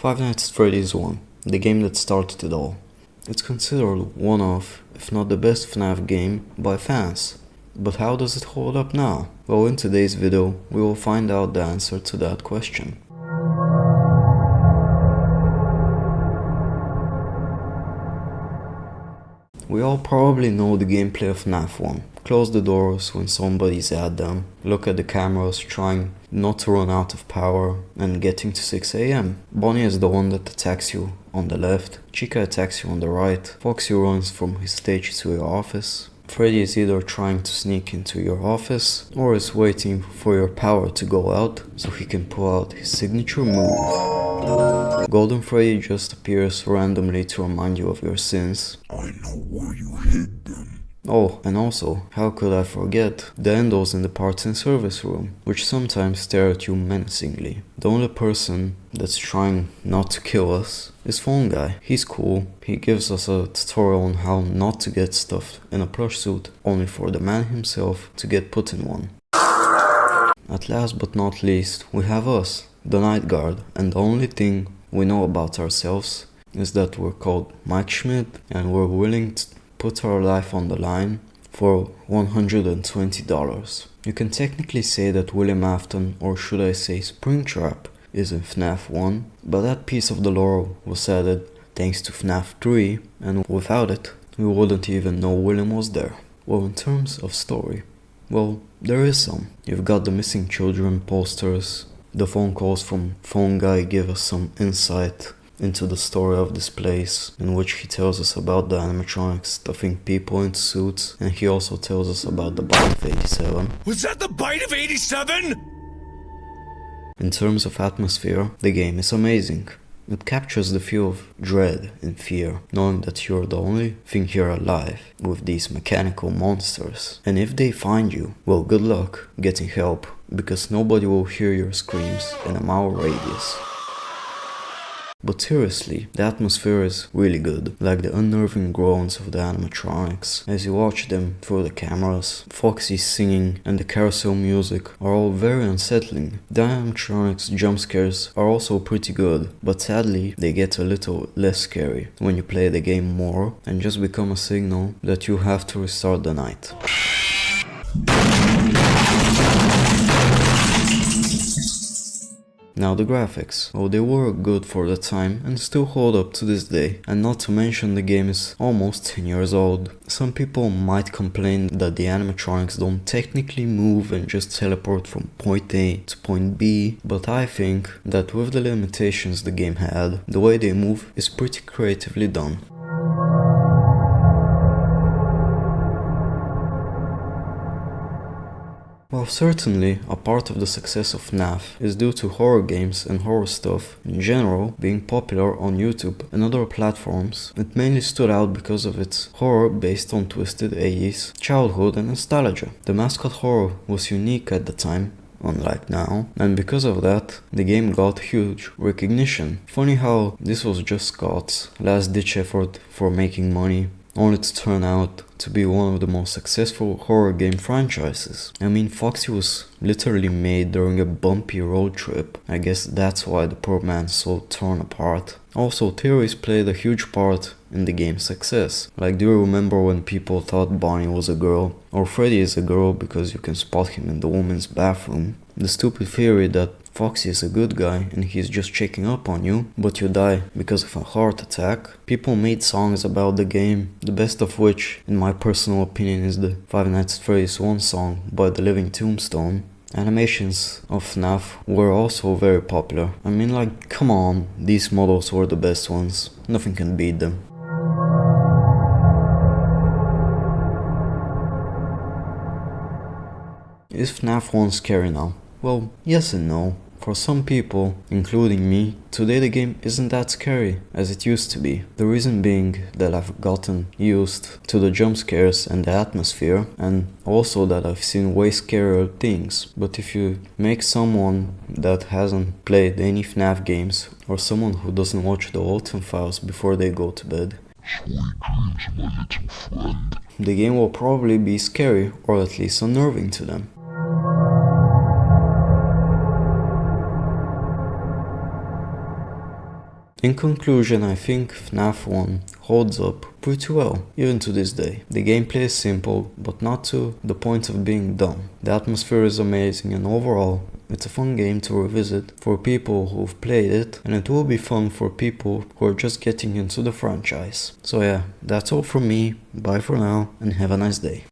Five Nights at Freddy is one, the game that started it all. It's considered one of, if not the best FNAF game by fans. But how does it hold up now? Well, in today's video, we will find out the answer to that question. We all probably know the gameplay of FNAF 1. Close the doors when somebody's at them, look at the cameras trying not to run out of power, and getting to 6 AM. Bonnie is the one that attacks you on the left, Chica attacks you on the right, Foxy runs from his stage to your office. Freddy is either trying to sneak into your office, or is waiting for your power to go out so he can pull out his signature move. Golden Freddy just appears randomly to remind you of your sins. I know where you hid them. Oh, and also, how could I forget the endos in the parts and service room, which sometimes stare at you menacingly. The only person that's trying not to kill us is Phone Guy. He's cool, he gives us a tutorial on how not to get stuffed in a plush suit, only for the man himself to get put in one. At last but not least, we have us, the Night Guard, and the only thing we know about ourselves is that we're called Mike Schmidt and we're willing to put our life on the line for $120. You can technically say that William Afton, or should I say Springtrap, is in FNAF 1, but that piece of the lore was added thanks to FNAF 3, and without it, we wouldn't even know William was there. Well, in terms of story, well, there is some. You've got the missing children posters, the phone calls from Phone Guy give us some insight into the story of this place, in which he tells us about the animatronics stuffing people into suits, and he also tells us about the bite of 87. Was that the bite of 87? In terms of atmosphere, the game is amazing. It captures the feel of dread and fear, knowing that you're the only thing here alive with these mechanical monsters. And if they find you, well, good luck getting help, because nobody will hear your screams in a mile radius. But seriously, the atmosphere is really good, like the unnerving groans of the animatronics as you watch them through the cameras. Foxy's singing and the carousel music are all very unsettling. The animatronics jump scares are also pretty good, but sadly they get a little less scary when you play the game more and just become a signal that you have to restart the night. Now the graphics, well, they were good for the time and still hold up to this day, and not to mention the game is almost 10 years old. Some people might complain that the animatronics don't technically move and just teleport from point A to point B, but I think that with the limitations the game had, the way they move is pretty creatively done. Well, certainly, a part of the success of FNAF is due to horror games and horror stuff in general being popular on YouTube and other platforms. It mainly stood out because of its horror based on twisted 80s childhood and nostalgia. The mascot horror was unique at the time, unlike now, and because of that, the game got huge recognition. Funny how this was just Scott's last-ditch effort for making money, only to turn out to be one of the most successful horror game franchises. I mean, Foxy was literally made during a bumpy road trip. I guess that's why the poor man's so torn apart. Also, theories played a huge part in the game's success. Like, do you remember when people thought Bonnie was a girl? Or Freddy is a girl because you can spot him in the woman's bathroom? The stupid theory that Foxy is a good guy and he's just checking up on you, but you die because of a heart attack. People made songs about the game, the best of which, in my personal opinion, is the Five Nights at Freddy's One song by the Living Tombstone. Animations of FNAF were also very popular. I mean, like, come on, these models were the best ones. Nothing can beat them. Is FNAF 1 scary now? Well, yes and no. For some people, including me, today the game isn't that scary as it used to be. The reason being that I've gotten used to the jump scares and the atmosphere, and also that I've seen way scarier things. But if you make someone that hasn't played any FNAF games, or someone who doesn't watch the Autumn Files before they go to bed, Sweet dreams, my little friend. The game will probably be scary, or at least unnerving to them. In conclusion, I think FNAF 1 holds up pretty well, even to this day. The gameplay is simple, but not to the point of being dumb. The atmosphere is amazing, and overall, it's a fun game to revisit for people who've played it, and it will be fun for people who are just getting into the franchise. So yeah, that's all from me, bye for now, and have a nice day.